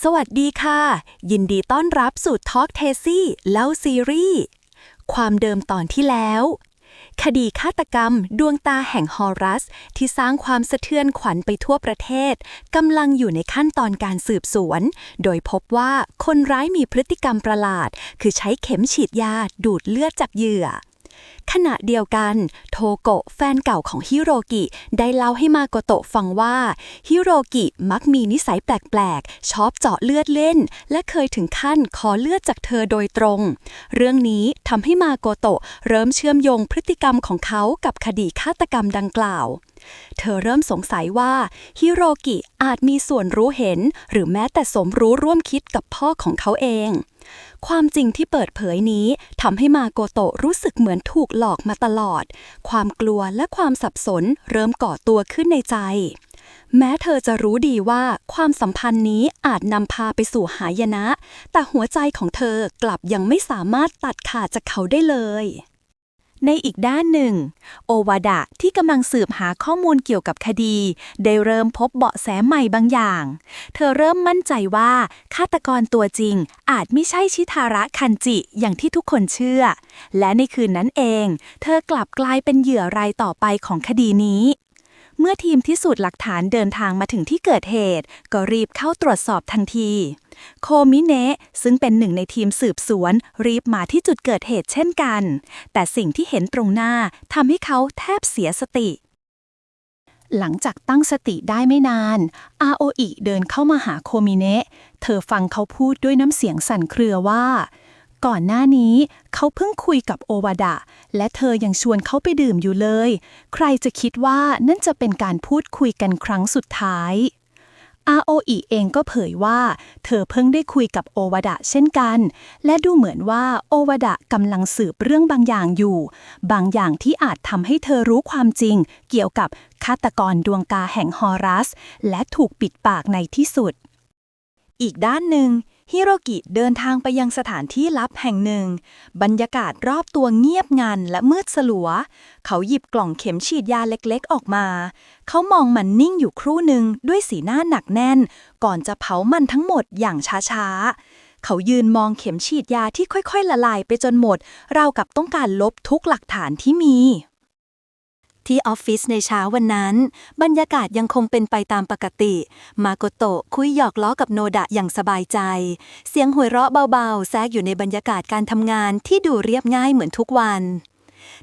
สวัสดีค่ะยินดีต้อนรับสู่ Talk Tasty เล่าซีรีส์ความเดิมตอนที่แล้วคดีฆาตกรรมดวงตาแห่งฮอรัสที่สร้างความสะเทือนขวัญไปทั่วประเทศกำลังอยู่ในขั้นตอนการสืบสวนโดยพบว่าคนร้ายมีพฤติกรรมประหลาดคือใช้เข็มฉีดยาดูดเลือดจากเหยื่อขณะเดียวกันโทโกะแฟนเก่าของฮิโรกิได้เล่าให้มาโกโตะฟังว่าฮิโรกิมักมีนิสัยแปลกๆชอบเจาะเลือดเล่นและเคยถึงขั้นขอเลือดจากเธอโดยตรงเรื่องนี้ทำให้มาโกโตะเริ่มเชื่อมโยงพฤติกรรมของเขากับคดีฆาตกรรมดังกล่าวเธอเริ่มสงสัยว่าฮิโรกิอาจมีส่วนรู้เห็นหรือแม้แต่สมรู้ร่วมคิดกับพ่อของเขาเองความจริงที่เปิดเผยนี้ทำให้มาโกโตะรู้สึกเหมือนถูกหลอกมาตลอดความกลัวและความสับสนเริ่มก่อตัวขึ้นในใจแม้เธอจะรู้ดีว่าความสัมพันธ์นี้อาจนำพาไปสู่หายนะแต่หัวใจของเธอกลับยังไม่สามารถตัดขาดจากเขาได้เลยในอีกด้านหนึ่งโอวาดะที่กำลังสืบหาข้อมูลเกี่ยวกับคดีได้เริ่มพบเบาะแสใหม่บางอย่างเธอเริ่มมั่นใจว่าฆาตกรตัวจริงอาจไม่ใช่ชิทาระคันจิอย่างที่ทุกคนเชื่อและในคืนนั้นเองเธอกลับกลายเป็นเหยื่อรายต่อไปของคดีนี้เมื่อทีมพิสูจน์หลักฐานเดินทางมาถึงที่เกิดเหตุก็รีบเข้าตรวจสอบทันทีโคมิเนะซึ่งเป็นหนึ่งในทีมสืบสวนรีบมาที่จุดเกิดเหตุเช่นกันแต่สิ่งที่เห็นตรงหน้าทำให้เขาแทบเสียสติหลังจากตั้งสติได้ไม่นานอาโออิเดินเข้ามาหาโคมิเนะเธอฟังเขาพูดด้วยน้ำเสียงสั่นเครือว่าก่อนหน้านี้เขาเพิ่งคุยกับโอวาดะและเธอยังชวนเขาไปดื่มอยู่เลยใครจะคิดว่านั่นจะเป็นการพูดคุยกันครั้งสุดท้ายอาโออิเองก็เผยว่าเธอเพิ่งได้คุยกับโอวาดะเช่นกันและดูเหมือนว่าโอวาดะกำลังสืบเรื่องบางอย่างอยู่บางอย่างที่อาจทำให้เธอรู้ความจริงเกี่ยวกับฆาตกรดวงตาแห่งฮอรัสและถูกปิดปากในที่สุดอีกด้านหนึ่งฮิโรกิเดินทางไปยังสถานที่ลับแห่งหนึ่งบรรยากาศรอบตัวเงียบงันและมืดสลัวเขาหยิบกล่องเข็มฉีดยาเล็กๆออกมาเขามองมันนิ่งอยู่ครู่หนึ่งด้วยสีหน้าหนักแน่นก่อนจะเผามันทั้งหมดอย่างช้าๆเขายืนมองเข็มฉีดยาที่ค่อยๆละลายไปจนหมดราวกับต้องการลบทุกหลักฐานที่มีที่ออฟฟิศในเช้าวันนั้นบรรยากาศยังคงเป็นไปตามปกติมาโกโตะคุยหยอกล้อกับโนดะอย่างสบายใจเสียงหัวเราะเบาๆแทรกอยู่ในบรรยากาศการทำงานที่ดูเรียบง่ายเหมือนทุกวัน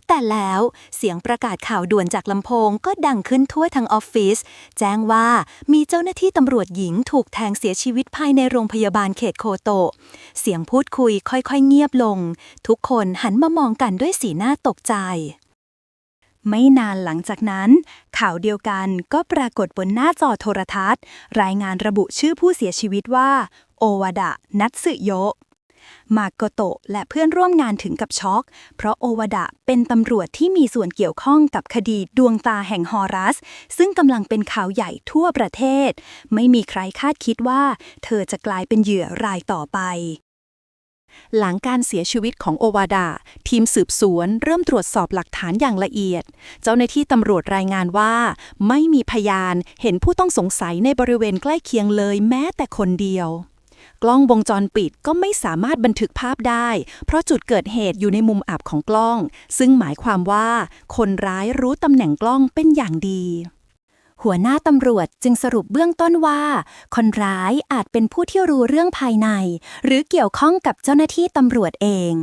แต่แล้วเสียงประกาศข่าวด่วนจากลำโพงก็ดังขึ้นทั่วทั้งออฟฟิศแจ้งว่ามีเจ้าหน้าที่ตำรวจหญิงถูกแทงเสียชีวิตภายในโรงพยาบาลเขตโคโตะเสียงพูดคุยค่อยๆเงียบลงทุกคนหันมามองกันด้วยสีหน้าตกใจไม่นานหลังจากนั้นข่าวเดียวกันก็ปรากฏบนหน้าจอโทรทัศน์รายงานระบุชื่อผู้เสียชีวิตว่าโอวาดะนัตสึโยะมาโกโตะและเพื่อนร่วมงานถึงกับช็อกเพราะโอวาดะเป็นตำรวจที่มีส่วนเกี่ยวข้องกับคดีดวงตาแห่งฮอรัสซึ่งกำลังเป็นข่าวใหญ่ทั่วประเทศไม่มีใครคาดคิดว่าเธอจะกลายเป็นเหยื่อรายต่อไปหลังการเสียชีวิตของโอวาดะทีมสืบสวนเริ่มตรวจสอบหลักฐานอย่างละเอียดเจ้าหน้าที่ตำรวจรายงานว่าไม่มีพยานเห็นผู้ต้องสงสัยในบริเวณใกล้เคียงเลยแม้แต่คนเดียวกล้องวงจรปิดก็ไม่สามารถบันทึกภาพได้เพราะจุดเกิดเหตุอยู่ในมุมอับของกล้องซึ่งหมายความว่าคนร้ายรู้ตำแหน่งกล้องเป็นอย่างดีหัวหน้าตำรวจจึงสรุปเบื้องต้นว่าคนร้ายอาจเป็นผู้ที่รู้เรื่องภายในหรือเกี่ยวข้องกับเจ้าหน้าที่ตำรวจเอง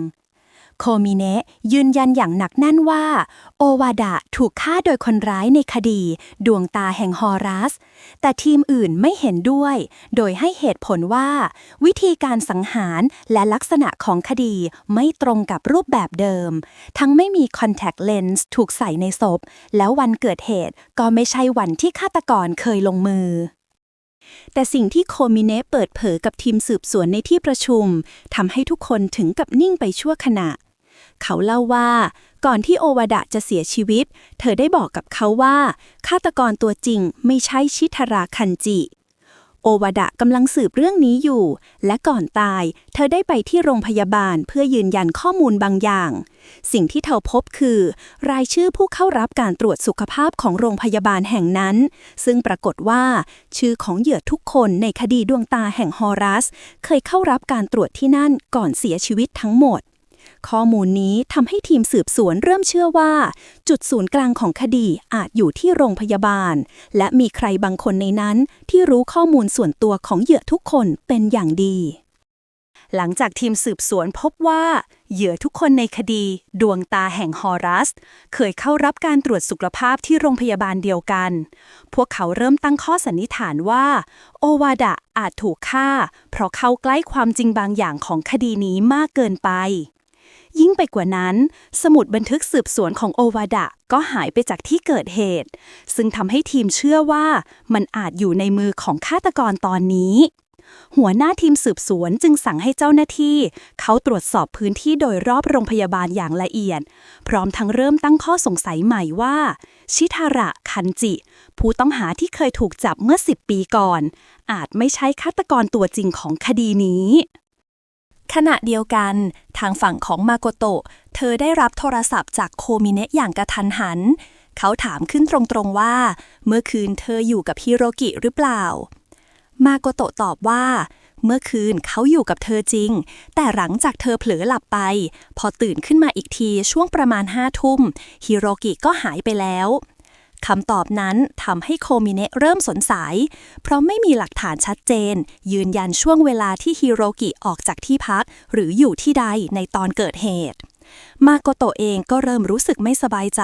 โคมิเนะยืนยันอย่างหนักแน่นว่าโอวาดะถูกฆ่าโดยคนร้ายในคดีดวงตาแห่งฮอรัสแต่ทีมอื่นไม่เห็นด้วยโดยให้เหตุผลว่าวิธีการสังหารและลักษณะของคดีไม่ตรงกับรูปแบบเดิมทั้งไม่มีคอนแทคเลนส์ถูกใส่ในศพแล้ววันเกิดเหตุก็ไม่ใช่วันที่ฆาตกรเคยลงมือแต่สิ่งที่โคมิเนะเปิดเผยกับทีมสืบสวนในที่ประชุมทำให้ทุกคนถึงกับนิ่งไปชั่วขณะเขาเล่าว่าก่อนที่โอวาดะจะเสียชีวิตเธอได้บอกกับเขาว่าฆาตกรตัวจริงไม่ใช่ชิทาระคันจิ โอวาดะกำลังสืบเรื่องนี้อยู่และก่อนตายเธอได้ไปที่โรงพยาบาลเพื่อยืนยันข้อมูลบางอย่างสิ่งที่เธอพบคือรายชื่อผู้เข้ารับการตรวจสุขภาพของโรงพยาบาลแห่งนั้นซึ่งปรากฏว่าชื่อของเหยื่อทุกคนในคดีดวงตาแห่งฮอรัสเคยเข้ารับการตรวจที่นั่นก่อนเสียชีวิตทั้งหมดข้อมูลนี้ทำให้ทีมสืบสวนเริ่มเชื่อว่าจุดศูนย์กลางของคดีอาจอยู่ที่โรงพยาบาลและมีใครบางคนในนั้นที่รู้ข้อมูลส่วนตัวของเหยื่อทุกคนเป็นอย่างดีหลังจากทีมสืบสวนพบว่าเหยื่อทุกคนในคดีดวงตาแห่งฮอรัสเคยเข้ารับการตรวจสุขภาพที่โรงพยาบาลเดียวกันพวกเขาเริ่มตั้งข้อสันนิษฐานว่าโอวาดะอาจถูกฆ่าเพราะเข้าใกล้ความจริงบางอย่างของคดีนี้มากเกินไปยิ่งไปกว่านั้นสมุดบันทึกสืบสวนของโอวาดะก็หายไปจากที่เกิดเหตุซึ่งทำให้ทีมเชื่อว่ามันอาจอยู่ในมือของฆาตกรตอนนี้หัวหน้าทีมสืบสวนจึงสั่งให้เจ้าหน้าที่เขาตรวจสอบพื้นที่โดยรอบโรงพยาบาลอย่างละเอียดพร้อมทั้งเริ่มตั้งข้อสงสัยใหม่ว่าชิทาระคันจิผู้ต้องหาที่เคยถูกจับเมื่อ10 ปีก่อนอาจไม่ใช่ฆาตกรตัวจริงของคดีนี้ขณะเดียวกันทางฝั่งของมาโกโตะเธอได้รับโทรศัพท์จากโคมิเนะอย่างกระทันหันเขาถามขึ้นตรงๆว่าเมื่อคืนเธออยู่กับฮิโรกิหรือเปล่ามาโกโตะตอบว่าเมื่อคืนเขาอยู่กับเธอจริงแต่หลังจากเธอเผลอหลับไปพอตื่นขึ้นมาอีกทีช่วงประมาณ5 ทุ่มฮิโรกิก็หายไปแล้วคำตอบนั้นทำให้โคมิเนะเริ่มสงสัยเพราะไม่มีหลักฐานชัดเจนยืนยันช่วงเวลาที่ฮิโรกิออกจากที่พักหรืออยู่ที่ใดในตอนเกิดเหตุมาโกโตะเองก็เริ่มรู้สึกไม่สบายใจ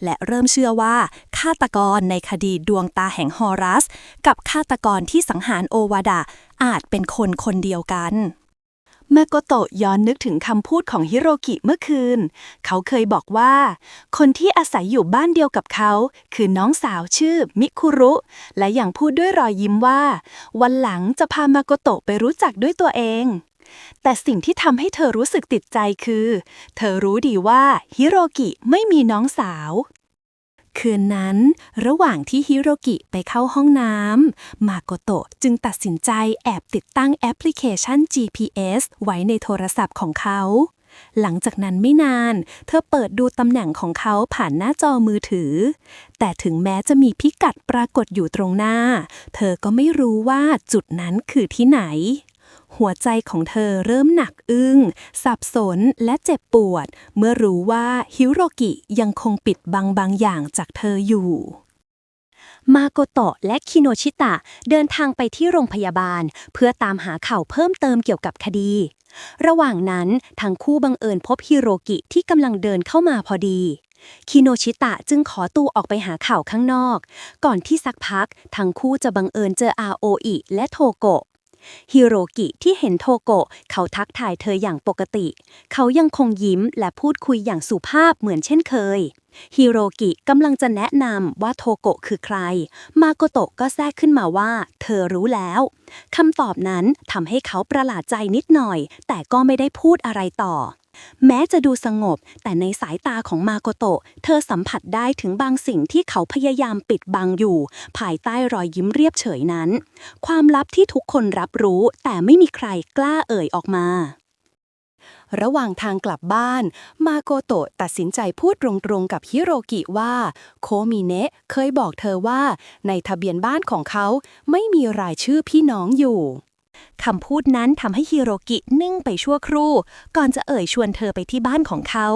และเริ่มเชื่อว่าฆาตกรในคดีดวงตาแห่งฮอรัสกับฆาตกรที่สังหารโอวาดะอาจเป็นคนคนเดียวกันมาโกโตะย้อนนึกถึงคำพูดของฮิโรกิเมื่อคืนเขาเคยบอกว่าคนที่อาศัยอยู่บ้านเดียวกับเขาคือน้องสาวชื่อมิคุรุและยังพูดด้วยรอยยิ้มว่าวันหลังจะพามาโกโตะไปรู้จักด้วยตัวเองแต่สิ่งที่ทำให้เธอรู้สึกติดใจคือเธอรู้ดีว่าฮิโรกิไม่มีน้องสาวคืนนั้นระหว่างที่ฮิโรกิไปเข้าห้องน้ำมาโกโตะจึงตัดสินใจแอบติดตั้งแอปพลิเคชัน GPS ไว้ในโทรศัพท์ของเขาหลังจากนั้นไม่นานเธอเปิดดูตำแหน่งของเขาผ่านหน้าจอมือถือแต่ถึงแม้จะมีพิกัดปรากฏอยู่ตรงหน้าเธอก็ไม่รู้ว่าจุดนั้นคือที่ไหนหัวใจของเธอเริ่มหนักอึ้งสับสนและเจ็บปวดเมื่อรู้ว่าฮิโรกิยังคงปิดบังบางอย่างจากเธออยู่มาโกโตะและคิโนชิตะเดินทางไปที่โรงพยาบาลเพื่อตามหาข่าวเพิ่มเติมเกี่ยวกับคดีระหว่างนั้นทั้งคู่บังเอิญพบฮิโรกิที่กำลังเดินเข้ามาพอดีคิโนชิตะจึงขอตัวออกไปหาข่าวข้างนอกก่อนที่สักพักทั้งคู่จะบังเอิญเจออาโออิและโทโกะฮิโรกิที่เห็นโทโกะเขาทักทายเธออย่างปกติเขายังคงยิ้มและพูดคุยอย่างสุภาพเหมือนเช่นเคยฮิโรกิกำลังจะแนะนำว่าโทโกะคือใครมาโกโตะก็แทรกขึ้นมาว่าเธอรู้แล้วคำตอบนั้นทำให้เขาประหลาดใจนิดหน่อยแต่ก็ไม่ได้พูดอะไรต่อแม้จะดูสงบแต่ในสายตาของมาโกโตะเธอสัมผัสได้ถึงบางสิ่งที่เขาพยายามปิดบังอยู่ภายใต้รอยยิ้มเรียบเฉยนั้นความลับที่ทุกคนรับรู้แต่ไม่มีใครกล้าเอ่ยออกมาระหว่างทางกลับบ้านมาโกโตะตัดสินใจพูดตรงๆกับฮิโรกิว่าโคมิเนะเคยบอกเธอว่าในทะเบียนบ้านของเขาไม่มีรายชื่อพี่น้องอยู่คำพูดนั้นทำให้ฮิโรกินิ่งไปชั่วครู่ก่อนจะเอ่ยชวนเธอไปที่บ้านของเขา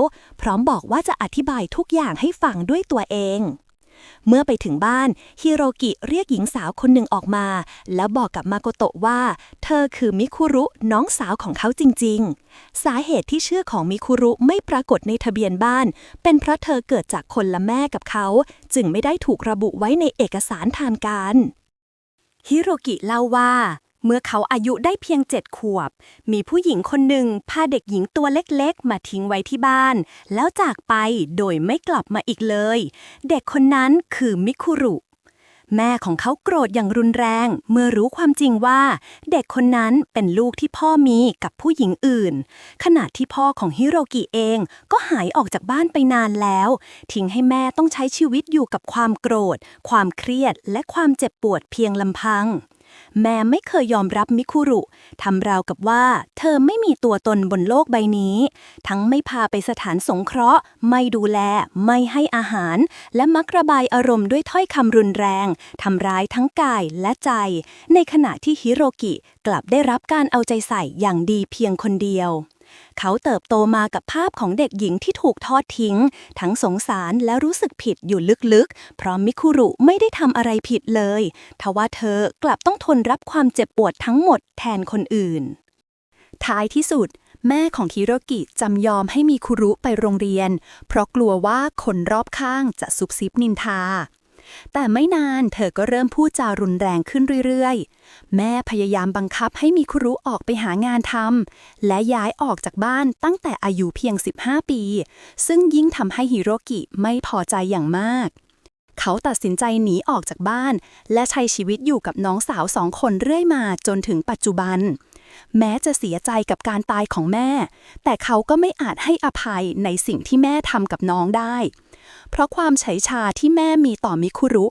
พร้อมบอกว่าจะอธิบายทุกอย่างให้ฟังด้วยตัวเองเมื่อไปถึงบ้านฮิโรกิเรียกหญิงสาวคนหนึ่งออกมาแล้วบอกกับมาโกโตะว่าเธอคือมิคุรุน้องสาวของเขาจริงๆสาเหตุที่ชื่อของมิคุรุไม่ปรากฏในทะเบียนบ้านเป็นเพราะเธอเกิดจากคนละแม่กับเขาจึงไม่ได้ถูกระบุไว้ในเอกสารทางการฮิโรกิเล่าว่าเมื่อเขาอายุได้เพียง7 ขวบมีผู้หญิงคนหนึ่งพาเด็กหญิงตัวเล็กๆมาทิ้งไว้ที่บ้านแล้วจากไปโดยไม่กลับมาอีกเลยเด็กคนนั้นคือมิคุรุแม่ของเขาโกรธอย่างรุนแรงเมื่อรู้ความจริงว่าเด็กคนนั้นเป็นลูกที่พ่อมีกับผู้หญิงอื่นขณะที่พ่อของฮิโรกิเองก็หายออกจากบ้านไปนานแล้วทิ้งให้แม่ต้องใช้ชีวิตอยู่กับความโกรธความเครียดและความเจ็บปวดเพียงลำพัง แม่ไม่เคยยอมรับมิคุรุทำราวกับว่าเธอไม่มีตัวตนบนโลกใบนี้ทั้งไม่พาไปสถานสงเคราะห์ไม่ดูแลไม่ให้อาหารและมักระบายอารมณ์ด้วยถ้อยคำรุนแรงทำร้ายทั้งกายและใจในขณะที่ฮิโรกิกลับได้รับการเอาใจใส่อย่างดีเพียงคนเดียวเขาเติบโตมากับภาพของเด็กหญิงที่ถูกทอดทิ้งทั้งสงสารและรู้สึกผิดอยู่ลึกๆเพราะมิคุรุไม่ได้ทำอะไรผิดเลยทว่าเธอกลับต้องทนรับความเจ็บปวดทั้งหมดแทนคนอื่นท้ายที่สุดแม่ของฮิโรกิจำยอมให้มิคุรุไปโรงเรียนเพราะกลัวว่าคนรอบข้างจะซุบซิบนินทาแต่ไม่นานเธอก็เริ่มพูดจารุนแรงขึ้นเรื่อยๆแม่พยายามบังคับให้มิคุรุออกไปหางานทำและย้ายออกจากบ้านตั้งแต่อายุเพียง15 ปีซึ่งยิ่งทำให้ฮิโรกิไม่พอใจอย่างมากเขาตัดสินใจหนีออกจากบ้านและใช้ชีวิตอยู่กับน้องสาว2 คนเรื่อยมาจนถึงปัจจุบันแม้จะเสียใจกับการตายของแม่แต่เขาก็ไม่อาจให้อภัยในสิ่งที่แม่ทำกับน้องได้เพราะความเฉยชาที่แม่มีต่อมิคุรุ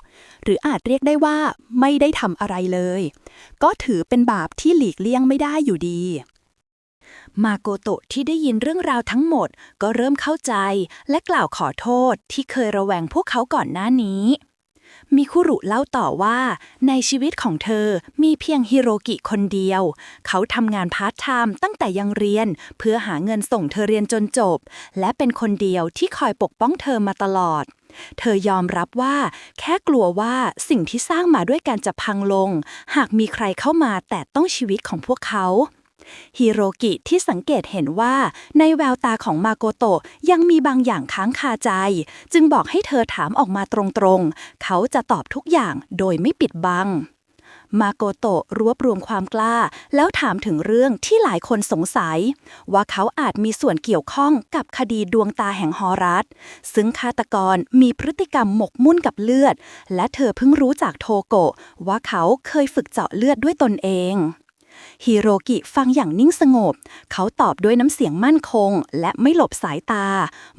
หรืออาจเรียกได้ว่าไม่ได้ทำอะไรเลยก็ถือเป็นบาปที่หลีกเลี่ยงไม่ได้อยู่ดีมาโกโตะที่ได้ยินเรื่องราวทั้งหมดก็เริ่มเข้าใจและกล่าวขอโทษที่เคยระแวงพวกเขาก่อนหน้านี้มิคุรุเล่าต่อว่าในชีวิตของเธอมีเพียงฮิโรกิคนเดียวเขาทำงานพาร์ทไทม์ตั้งแต่ยังเรียนเพื่อหาเงินส่งเธอเรียนจนจบและเป็นคนเดียวที่คอยปกป้องเธอมาตลอดเธอยอมรับว่าแค่กลัวว่าสิ่งที่สร้างมาด้วยกันจะพังลงหากมีใครเข้ามาแตะต้องชีวิตของพวกเขาฮิโรกิที่สังเกตเห็นว่าในแววตาของมาโกโตะยังมีบางอย่างค้างคาใจจึงบอกให้เธอถามออกมาตรงๆเขาจะตอบทุกอย่างโดยไม่ปิดบังมาโกโตะรวบรวมความกล้าแล้วถามถึงเรื่องที่หลายคนสงสัยว่าเขาอาจมีส่วนเกี่ยวข้องกับคดีดวงตาแห่งฮอรัสซึ่งฆาตกรมีพฤติกรรมหมกมุ่นกับเลือดและเธอเพิ่งรู้จากโทโกะว่าเขาเคยฝึกเจาะเลือดด้วยตนเองฮิโรกิฟังอย่างนิ่งสงบเขาตอบด้วยน้ำเสียงมั่นคงและไม่หลบสายตา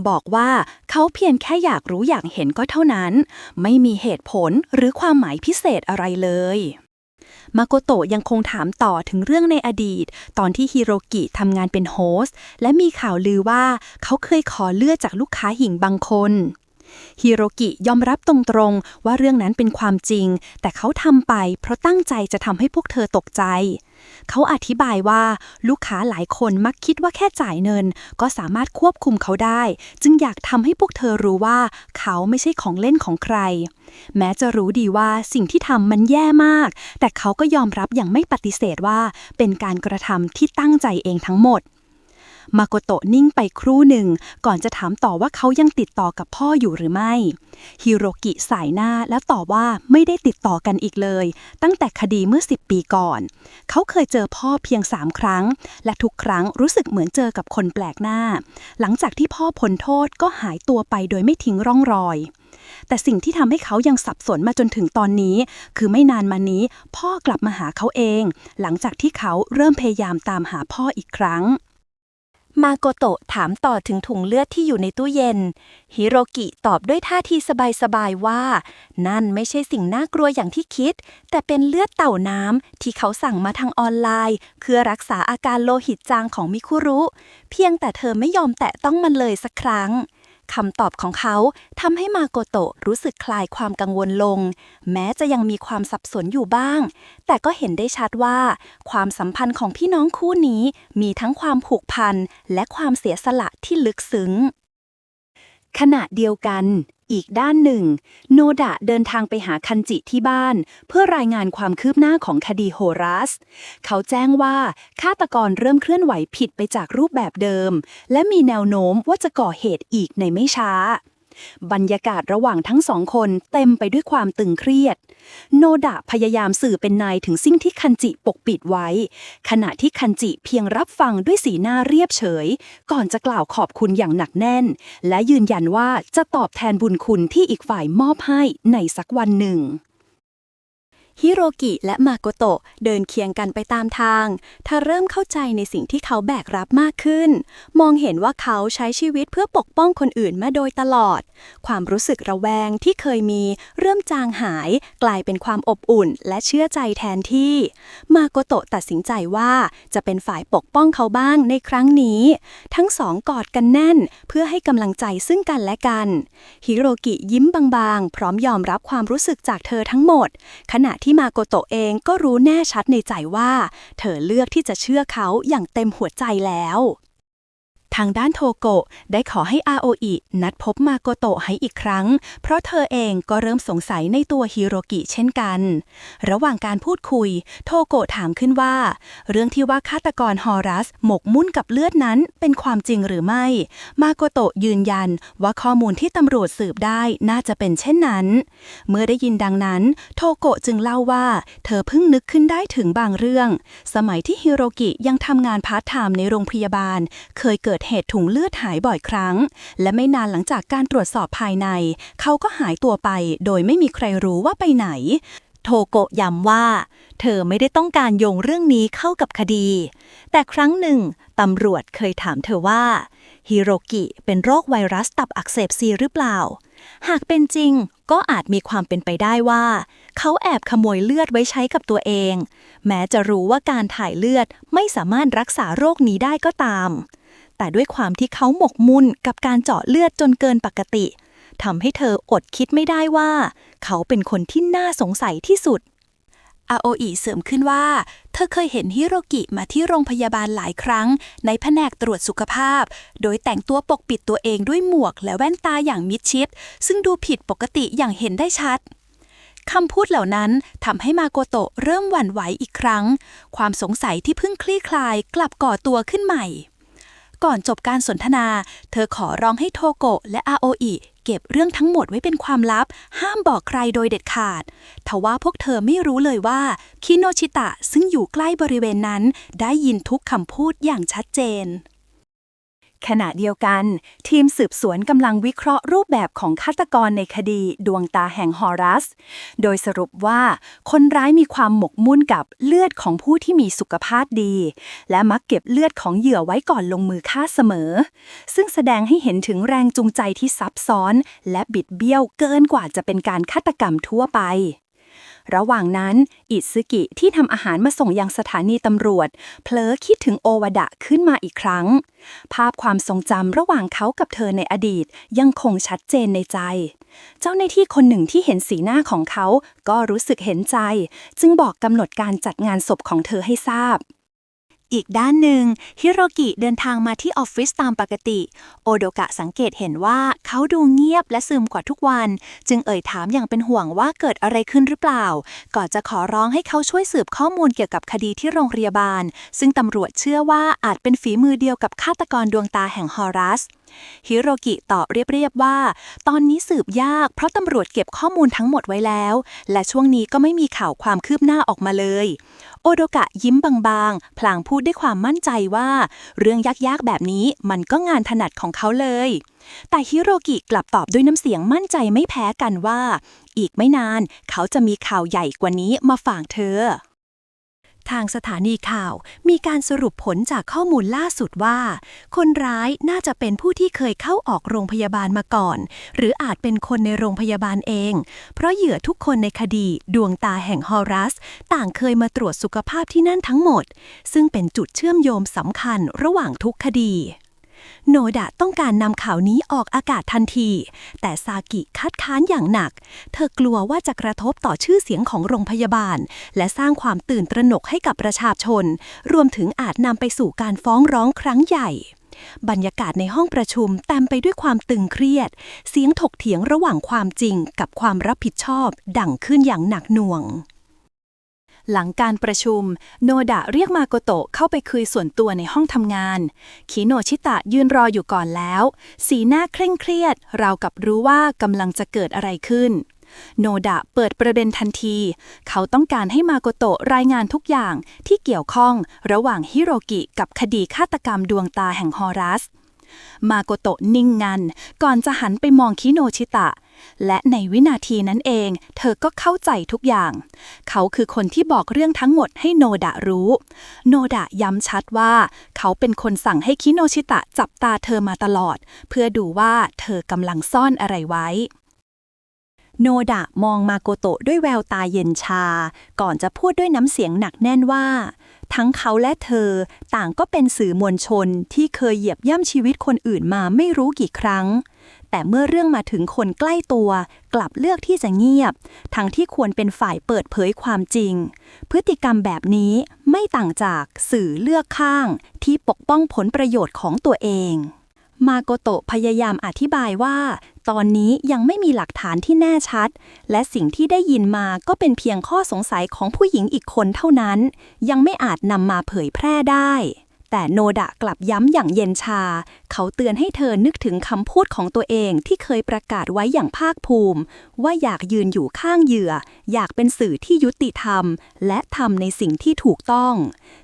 บอกว่าเขาเพียงแค่อยากรู้อยากเห็นก็เท่านั้นไม่มีเหตุผลหรือความหมายพิเศษอะไรเลยมาโกโตะยังคงถามต่อถึงเรื่องในอดีตตอนที่ฮิโรกิทำงานเป็นโฮสต์และมีข่าวลือว่าเขาเคยขอเลือดจากลูกค้าหญิงบางคนฮิโรกิยอมรับตรงๆว่าเรื่องนั้นเป็นความจริงแต่เขาทำไปเพราะตั้งใจจะทำให้พวกเธอตกใจเขาอธิบายว่าลูกค้าหลายคนมักคิดว่าแค่จ่ายเงินก็สามารถควบคุมเขาได้จึงอยากทำให้พวกเธอรู้ว่าเขาไม่ใช่ของเล่นของใครแม้จะรู้ดีว่าสิ่งที่ทำมันแย่มากแต่เขาก็ยอมรับอย่างไม่ปฏิเสธว่าเป็นการกระทำที่ตั้งใจเองทั้งหมดมาโกโตะนิ่งไปครู่หนึ่งก่อนจะถามต่อว่าเขายังติดต่อกับพ่ออยู่หรือไม่ฮิโรกิสายหน้าแล้วตอบว่าไม่ได้ติดต่อกันอีกเลยตั้งแต่คดีเมื่อ10 ปีก่อนเขาเคยเจอพ่อเพียง3 ครั้งและทุกครั้งรู้สึกเหมือนเจอกับคนแปลกหน้าหลังจากที่พ่อพ้นโทษก็หายตัวไปโดยไม่ทิ้งร่องรอยแต่สิ่งที่ทำให้เขายังสับสนมาจนถึงตอนนี้คือไม่นานมานี้พ่อกลับมาหาเขาเองหลังจากที่เขาเริ่มพยายามตามหาพ่ออีกครั้งมาโกโตะถามต่อถึงถุงเลือดที่อยู่ในตู้เย็นฮิโรกิตอบด้วยท่าทีสบายๆว่านั่นไม่ใช่สิ่งน่ากลัวอย่างที่คิดแต่เป็นเลือดเต่าน้ำที่เขาสั่งมาทางออนไลน์เพื่อรักษาอาการโลหิตจางของมิคุรุเพียงแต่เธอไม่ยอมแตะต้องมันเลยสักครั้งคำตอบของเขาทำให้มาโกโตะรู้สึกคลายความกังวลลงแม้จะยังมีความสับสนอยู่บ้างแต่ก็เห็นได้ชัดว่าความสัมพันธ์ของพี่น้องคู่นี้มีทั้งความผูกพันและความเสียสละที่ลึกซึ้งขณะเดียวกันอีกด้านหนึ่งโนดะเดินทางไปหาคันจิที่บ้านเพื่อรายงานความคืบหน้าของคดีโฮรัสเขาแจ้งว่าฆาตกรเริ่มเคลื่อนไหวผิดไปจากรูปแบบเดิมและมีแนวโน้มว่าจะก่อเหตุอีกในไม่ช้าบรรยากาศระหว่างทั้ง2 คนเต็มไปด้วยความตึงเครียดโนดะพยายามสื่อเป็นนายถึงสิ่งที่คันจิปกปิดไว้ขณะที่คันจิเพียงรับฟังด้วยสีหน้าเรียบเฉยก่อนจะกล่าวขอบคุณอย่างหนักแน่นและยืนยันว่าจะตอบแทนบุญคุณที่อีกฝ่ายมอบให้ในสักวันหนึ่ง ฮิโรกิและมาโกโตะเดินเคียงกันไปตามทางเธอเริ่มเข้าใจในสิ่งที่เขาแบกรับมากขึ้นมองเห็นว่าเขาใช้ชีวิตเพื่อปกป้องคนอื่นมาโดยตลอดความรู้สึกระแวงที่เคยมีเริ่มจางหายกลายเป็นความอบอุ่นและเชื่อใจแทนที่มาโกโตะตัดสินใจว่าจะเป็นฝ่ายปกป้องเขาบ้างในครั้งนี้ทั้งสองกอดกันแน่นเพื่อให้กำลังใจซึ่งกันและกันฮิโรกิยิ้มบางๆพร้อมยอมรับความรู้สึกจากเธอทั้งหมดขณะที่มาโกโตะเองก็รู้แน่ชัดในใจว่าเธอเลือกที่จะเชื่อเขาอย่างเต็มหัวใจแล้วทางด้านโทโกะได้ขอให้อาโออินัดพบมาโกโตะให้อีกครั้งเพราะเธอเองก็เริ่มสงสัยในตัวฮิโรกิเช่นกันระหว่างการพูดคุยโทโกะถามขึ้นว่าเรื่องที่ว่าฆาตกรฮอรัสหมกมุ่นกับเลือดนั้นเป็นความจริงหรือไม่มาโกโตะยืนยันว่าข้อมูลที่ตำรวจสืบได้น่าจะเป็นเช่นนั้นเมื่อได้ยินดังนั้นโทโกะจึงเล่าว่าเธอเพิ่งนึกขึ้นได้ถึงบางเรื่องสมัยที่ฮิโรกิยังทำงานพาร์ทไทม์ในโรงพยาบาลเคยเกิดเหตุถุงเลือดหายบ่อยครั้งและไม่นานหลังจากการตรวจสอบภายในเขาก็หายตัวไปโดยไม่มีใครรู้ว่าไปไหนโทโกะย้ำว่าเธอไม่ได้ต้องการโยงเรื่องนี้เข้ากับคดีแต่ครั้งหนึ่งตำรวจเคยถามเธอว่าฮิโรกิเป็นโรคไวรัสตับอักเสบซีหรือเปล่าหากเป็นจริงก็อาจมีความเป็นไปได้ว่าเขาแอบขโมยเลือดไว้ใช้กับตัวเองแม้จะรู้ว่าการถ่ายเลือดไม่สามารถรักษาโรคนี้ได้ก็ตามแต่ด้วยความที่เขาหมกมุ่นกับการเจาะเลือดจนเกินปกติทำให้เธออดคิดไม่ได้ว่าเขาเป็นคนที่น่าสงสัยที่สุดอาโออิเสริมขึ้นว่าเธอเคยเห็นฮิโรกิมาที่โรงพยาบาลหลายครั้งในแผนกตรวจสุขภาพโดยแต่งตัวปกปิดตัวเองด้วยหมวกและแว่นตาอย่างมิดชิดซึ่งดูผิดปกติอย่างเห็นได้ชัดคำพูดเหล่านั้นทำให้มาโกโตะเริ่มหวั่นไหวอีกครั้งความสงสัยที่เพิ่งคลี่คลายกลับก่อตัวขึ้นใหม่ก่อนจบการสนทนาเธอขอร้องให้โทโกะและอาโออิเก็บเรื่องทั้งหมดไว้เป็นความลับห้ามบอกใครโดยเด็ดขาดทว่าพวกเธอไม่รู้เลยว่าคิโนชิตะซึ่งอยู่ใกล้บริเวณนั้นได้ยินทุกคำพูดอย่างชัดเจนขณะเดียวกันทีมสืบสวนกำลังวิเคราะห์รูปแบบของฆาตกรในคดีดวงตาแห่งฮอรัสโดยสรุปว่าคนร้ายมีความหมกมุ่นกับเลือดของผู้ที่มีสุขภาพดีและมักเก็บเลือดของเหยื่อไว้ก่อนลงมือฆ่าเสมอซึ่งแสดงให้เห็นถึงแรงจูงใจที่ซับซ้อนและบิดเบี้ยวเกินกว่าจะเป็นการฆาตกรรมทั่วไประหว่างนั้นอิซึกิที่ทำอาหารมาส่งยังสถานีตำรวจเผลอคิดถึงโอวดะขึ้นมาอีกครั้งภาพความทรงจำระหว่างเขากับเธอในอดีตยังคงชัดเจนในใจเจ้าหน้าที่คนหนึ่งที่เห็นสีหน้าของเขาก็รู้สึกเห็นใจจึงบอกกำหนดการจัดงานศพของเธอให้ทราบอีกด้านหนึ่งฮิโรกิเดินทางมาที่ออฟฟิศตามปกติโอโดกะสังเกตเห็นว่าเขาดูเงียบและซึมกว่าทุกวันจึงเอ่ยถามอย่างเป็นห่วงว่าเกิดอะไรขึ้นหรือเปล่าก่อนจะขอร้องให้เขาช่วยสืบข้อมูลเกี่ยวกับคดีที่โรงพยาบาลซึ่งตำรวจเชื่อว่าอาจเป็นฝีมือเดียวกับฆาตกรดวงตาแห่งฮอรัสฮิโรกิตอบเรียบๆว่าตอนนี้สืบยากเพราะตำรวจเก็บข้อมูลทั้งหมดไว้แล้วและช่วงนี้ก็ไม่มีข่าวความคืบหน้าออกมาเลยโอโดกะยิ้มบางๆพลางพูดด้วยความมั่นใจว่าเรื่องยากๆแบบนี้มันก็งานถนัดของเขาเลยแต่ฮิโรกิกลับตอบด้วยน้ำเสียงมั่นใจไม่แพ้กันว่าอีกไม่นานเขาจะมีข่าวใหญ่กว่านี้มาฝากเธอทางสถานีข่าวมีการสรุปผลจากข้อมูลล่าสุดว่าคนร้ายน่าจะเป็นผู้ที่เคยเข้าออกโรงพยาบาลมาก่อนหรืออาจเป็นคนในโรงพยาบาลเองเพราะเหยื่อทุกคนในคดีดวงตาแห่งฮอรัสต่างเคยมาตรวจสุขภาพที่นั่นทั้งหมดซึ่งเป็นจุดเชื่อมโยงสำคัญระหว่างทุกคดีโนดะต้องการนำข่าวนี้ออกอากาศทันทีแต่ซากิคัดค้านอย่างหนักเธอกลัวว่าจะกระทบต่อชื่อเสียงของโรงพยาบาลและสร้างความตื่นตระหนกให้กับประชาชนรวมถึงอาจนำไปสู่การฟ้องร้องครั้งใหญ่บรรยากาศในห้องประชุมเต็มไปด้วยความตึงเครียดเสียงถกเถียงระหว่างความจริงกับความรับผิดชอบดังขึ้นอย่างหนักหน่วงหลังการประชุมโนดะเรียกมาโกโตะเข้าไปคุยส่วนตัวในห้องทำงานคิโนชิตะยืนรออยู่ก่อนแล้วสีหน้าเคร่งเครียดราวกับรู้ว่ากำลังจะเกิดอะไรขึ้นโนดะเปิดประเด็นทันทีเขาต้องการให้มาโกโตะรายงานทุกอย่างที่เกี่ยวข้องระหว่างฮิโรกิกับคดีฆาตกรรมดวงตาแห่งฮอรัสมาโกโตะนิ่งงันก่อนจะหันไปมองคิโนชิตะ และในวินาทีนั้นเองเธอก็เข้าใจทุกอย่างเขาคือคนที่บอกเรื่องทั้งหมดให้โนดะรู้โนดะย้ำชัดว่าเขาเป็นคนสั่งให้คิโนชิตะจับตาเธอมาตลอดเพื่อดูว่าเธอกำลังซ่อนอะไรไว้โนดะมองมาโกโตะด้วยแววตาเย็นชาก่อนจะพูดด้วยน้ำเสียงหนักแน่นว่าทั้งเขาและเธอต่างก็เป็นสื่อมวลชนที่เคยเหยียบย่ำชีวิตคนอื่นมาไม่รู้กี่ครั้งแต่เมื่อเรื่องมาถึงคนใกล้ตัวกลับเลือกที่จะเงียบทั้งที่ควรเป็นฝ่ายเปิดเผยความจริงพฤติกรรมแบบนี้ไม่ต่างจากสื่อเลือกข้างที่ปกป้องผลประโยชน์ของตัวเองมาโกโตะพยายามอธิบายว่าตอนนี้ยังไม่มีหลักฐานที่แน่ชัดและสิ่งที่ได้ยินมาก็เป็นเพียงข้อสงสัยของผู้หญิงอีกคนเท่านั้นยังไม่อาจนำมาเผยแพร่ได้แต่โนดะกลับย้ำอย่างเย็นชาเขาเตือนให้เธอนึกถึงคำพูดของตัวเองที่เคยประกาศไว้อย่างภาคภูมิว่าอยากยืนอยู่ข้างเหยื่ออยากเป็นสื่อที่ยุติธรรมและทำในสิ่งที่ถูกต้อง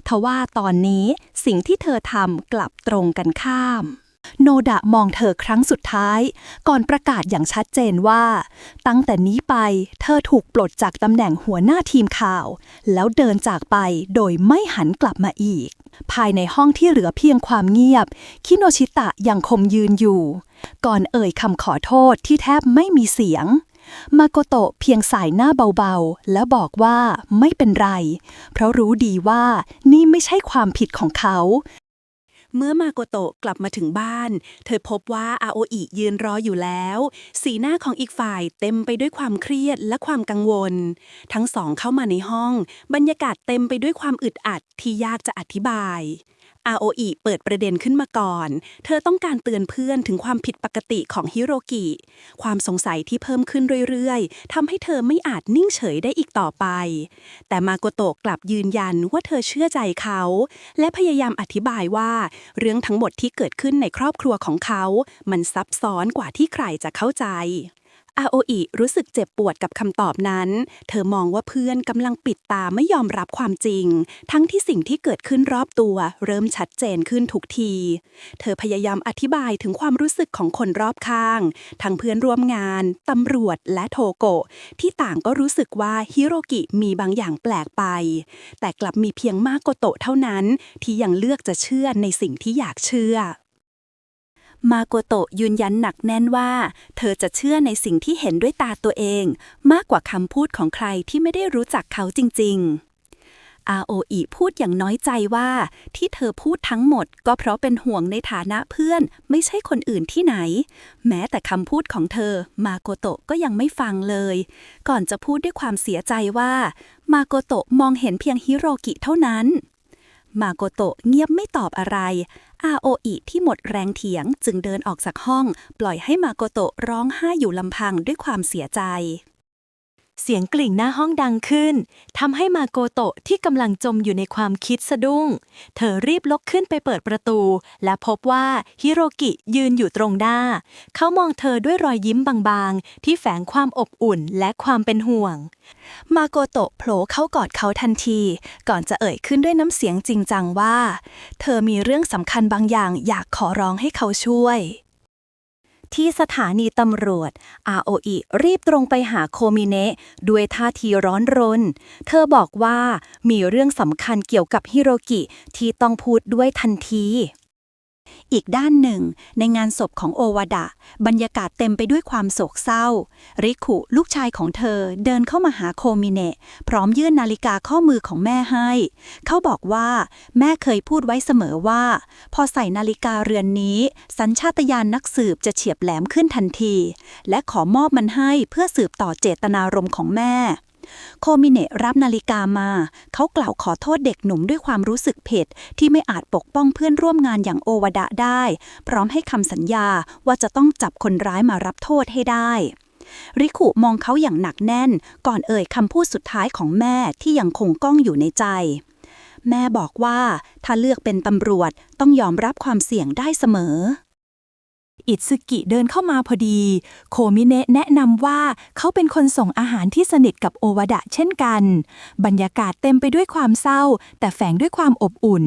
ทว่าตอนนี้สิ่งที่เธอทำกลับตรงกันข้ามโนดะมองเธอครั้งสุดท้ายก่อนประกาศอย่างชัดเจนว่าตั้งแต่นี้ไปเธอถูกปลดจากตำแหน่งหัวหน้าทีมข่าวแล้วเดินจากไปโดยไม่หันกลับมาอีกภายในห้องที่เหลือเพียงความเงียบคิโนชิตะยังคงยืนอยู่ก่อนเอ่ยคำขอโทษที่แทบไม่มีเสียงมาโกโตะเพียงสายหน้าเบาๆแล้วบอกว่าไม่เป็นไรเพราะรู้ดีว่านี่ไม่ใช่ความผิดของเขาเมื่อมาโกโตะกลับมาถึงบ้านเธอพบว่าอาโออิยืนรออยู่แล้วสีหน้าของอีกฝ่ายเต็มไปด้วยความเครียดและความกังวลทั้งสองเข้ามาในห้องบรรยากาศเต็มไปด้วยความอึดอัดที่ยากจะอธิบายอาโออิเปิดประเด็นขึ้นมาก่อนเธอต้องการเตือนเพื่อนถึงความผิดปกติของฮิโรกิความสงสัยที่เพิ่มขึ้นเรื่อยๆทำให้เธอไม่อาจนิ่งเฉยได้อีกต่อไปแต่มาโกโตะกลับยืนยันว่าเธอเชื่อใจเขาและพยายามอธิบายว่าเรื่องทั้งหมดที่เกิดขึ้นในครอบครัวของเขามันซับซ้อนกว่าที่ใครจะเข้าใจอาโออิรู้สึกเจ็บปวดกับคำตอบนั้นเธอมองว่าเพื่อนกำลังปิดตาไม่ยอมรับความจริงทั้งที่สิ่งที่เกิดขึ้นรอบตัวเริ่มชัดเจนขึ้นทุกทีเธอพยายามอธิบายถึงความรู้สึกของคนรอบข้างทั้งเพื่อนร่วมงานตำรวจและโทโกะที่ต่างก็รู้สึกว่าฮิโรกิมีบางอย่างแปลกไปแต่กลับมีเพียงมาโกโตะเท่านั้นที่ยังเลือกจะเชื่อในสิ่งที่อยากเชื่อมาโกโตะยืนยันหนักแน่นว่าเธอจะเชื่อในสิ่งที่เห็นด้วยตาตัวเองมากกว่าคำพูดของใครที่ไม่ได้รู้จักเขาจริงๆอาโออิพูดอย่างน้อยใจว่าที่เธอพูดทั้งหมดก็เพราะเป็นห่วงในฐานะเพื่อนไม่ใช่คนอื่นที่ไหนแม้แต่คำพูดของเธอมาโกโตะก็ยังไม่ฟังเลยก่อนจะพูดด้วยความเสียใจว่ามาโกโตะมองเห็นเพียงฮิโรกิเท่านั้นมาโกโตะเงียบไม่ตอบอะไรอาโออิที่หมดแรงเถียงจึงเดินออกจากห้องปล่อยให้มาโกโตะร้องไห้อยู่ลำพังด้วยความเสียใจเสียงกลิ่งหน้าห้องดังขึ้นทำให้มาโกโตะที่กำลังจมอยู่ในความคิดสะดุ้งเธอรีบลุกขึ้นไปเปิดประตูและพบว่าฮิโรกิยืนอยู่ตรงหน้าเขามองเธอด้วยรอยยิ้มบางๆที่แฝงความอบอุ่นและความเป็นห่วงมาโกโตะโผล่เข้ากอดเขาทันทีก่อนจะเอ่ยขึ้นด้วยน้ำเสียงจริงจังว่าเธอมีเรื่องสำคัญบางอย่างอยากขอร้องให้เขาช่วยที่สถานีตำรวจอาโออิรีบตรงไปหาโคมิเนะด้วยท่าทีร้อนรนเธอบอกว่ามีเรื่องสำคัญเกี่ยวกับฮิโรกิที่ต้องพูดด้วยทันทีอีกด้านหนึ่งในงานศพของโอวาดะบรรยากาศเต็มไปด้วยความโศกเศร้าริคุลูกชายของเธอเดินเข้ามาหาโคมิเนะพร้อมยื่นนาฬิกาข้อมือของแม่ให้เขาบอกว่าแม่เคยพูดไว้เสมอว่าพอใส่นาฬิกาเรือนนี้สัญชาตญาณนักสืบจะเฉียบแหลมขึ้นทันทีและขอมอบมันให้เพื่อสืบต่อเจตนารมณ์ของแม่โคมิเนะรับนาฬิกามาเขากล่าวขอโทษเด็กหนุ่มด้วยความรู้สึกผิดที่ไม่อาจปกป้องเพื่อนร่วมงานอย่างโอวาดะได้พร้อมให้คำสัญญาว่าจะต้องจับคนร้ายมารับโทษให้ได้ริคุมองเขาอย่างหนักแน่นก่อนเอ่ยคำพูดสุดท้ายของแม่ที่ยังคงก้องอยู่ในใจแม่บอกว่าถ้าเลือกเป็นตำรวจต้องยอมรับความเสี่ยงได้เสมอ อิตสึกิเดินเข้ามาพอดีโคมิเนะแนะนำว่าเขาเป็นคนส่งอาหารที่สนิทกับโอวาดะเช่นกันบรรยากาศเต็มไปด้วยความเศร้าแต่แฝงด้วยความอบอุ่น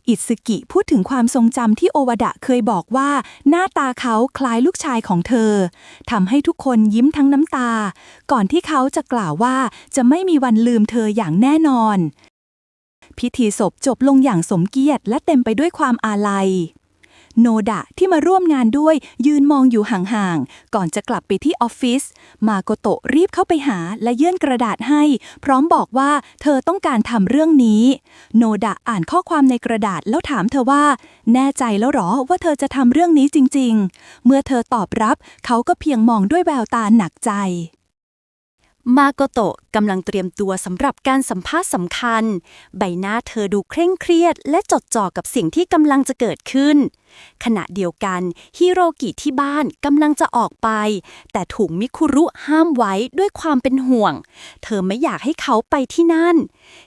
อิตสึกิพูดถึงความทรงจำที่โอวาดะเคยบอกว่าหน้าตาเขาคล้ายลูกชายของเธอทำให้ทุกคนยิ้มทั้งน้ำตาก่อนที่เขาจะกล่าวว่าจะไม่มีวันลืมเธออย่างแน่นอนพิธีศพจบลงอย่างสมเกียรติและเต็มไปด้วยความอาลัยโนดะที่มาร่วมงานด้วยยืนมองอยู่ห่างๆก่อนจะกลับไปที่ออฟฟิศมาโกโตะรีบเข้าไปหาและยื่นกระดาษให้พร้อมบอกว่าเธอต้องการทำเรื่องนี้โนดะอ่านข้อความในกระดาษแล้วถามเธอว่าแน่ใจแล้วหรอว่าเธอจะทำเรื่องนี้จริงๆเมื่อเธอตอบรับเขาก็เพียงมองด้วยแววตาหนักใจมาโกโตะกำลังเตรียมตัวสำหรับการสัมภาษณ์สำคัญใบหน้าเธอดูเคร่งเครียดและจดจ่อกับสิ่งที่กำลังจะเกิดขึ้นขณะเดียวกันฮิโรกิที่บ้านกำลังจะออกไปแต่ถูกมิคุรุห้ามไว้ด้วยความเป็นห่วงเธอไม่อยากให้เขาไปที่นั่น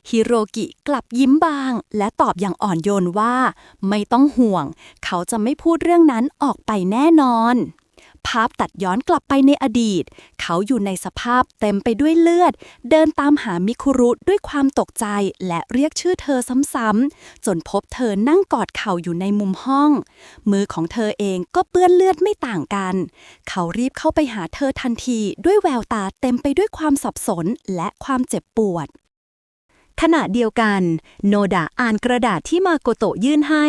ฮิโรกิกลับยิ้มบางและตอบอย่างอ่อนโยนว่าไม่ต้องห่วงเขาจะไม่พูดเรื่องนั้นออกไปแน่นอนภาพตัดย้อนกลับไปในอดีตเขาอยู่ในสภาพเต็มไปด้วยเลือดเดินตามหามิคุรุด้วยความตกใจและเรียกชื่อเธอซ้ำๆจนพบเธอนั่งกอดเข่าอยู่ในมุมห้องมือของเธอเองก็เปื้อนเลือดไม่ต่างกันเขารีบเข้าไปหาเธอทันทีด้วยแววตาเต็มไปด้วยความสับสนและความเจ็บปวดขณะเดียวกันโนดะอ่านกระดาษที่มาโกโตะยื่นให้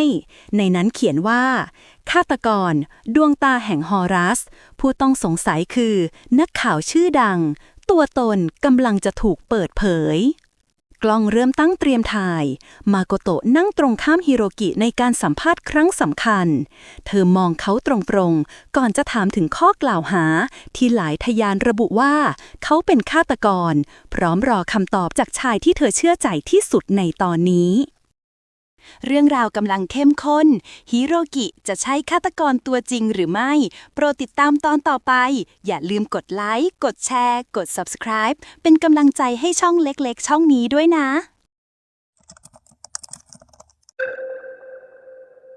ในนั้นเขียนว่าฆาตกรดวงตาแห่งฮอรัสผู้ต้องสงสัยคือนักข่าวชื่อดังตัวตนกำลังจะถูกเปิดเผยกล้องเริ่มตั้งเตรียมถ่ายมาโกโตะนั่งตรงข้ามฮิโรกิในการสัมภาษณ์ครั้งสำคัญเธอมองเขาตรงๆก่อนจะถามถึงข้อกล่าวหาที่หลายทยานระบุว่าเขาเป็นฆาตกรพร้อมรอคำตอบจากชายที่เธอเชื่อใจที่สุดในตอนนี้เรื่องราวกำลังเข้มข้นฮิโรกิจะใช่ฆาตกรตัวจริงหรือไม่โปรดติดตามตอนต่อไปอย่าลืมกดไลค์กดแชร์กด Subscribe เป็นกำลังใจให้ช่องเล็กๆช่องนี้ด้วยนะ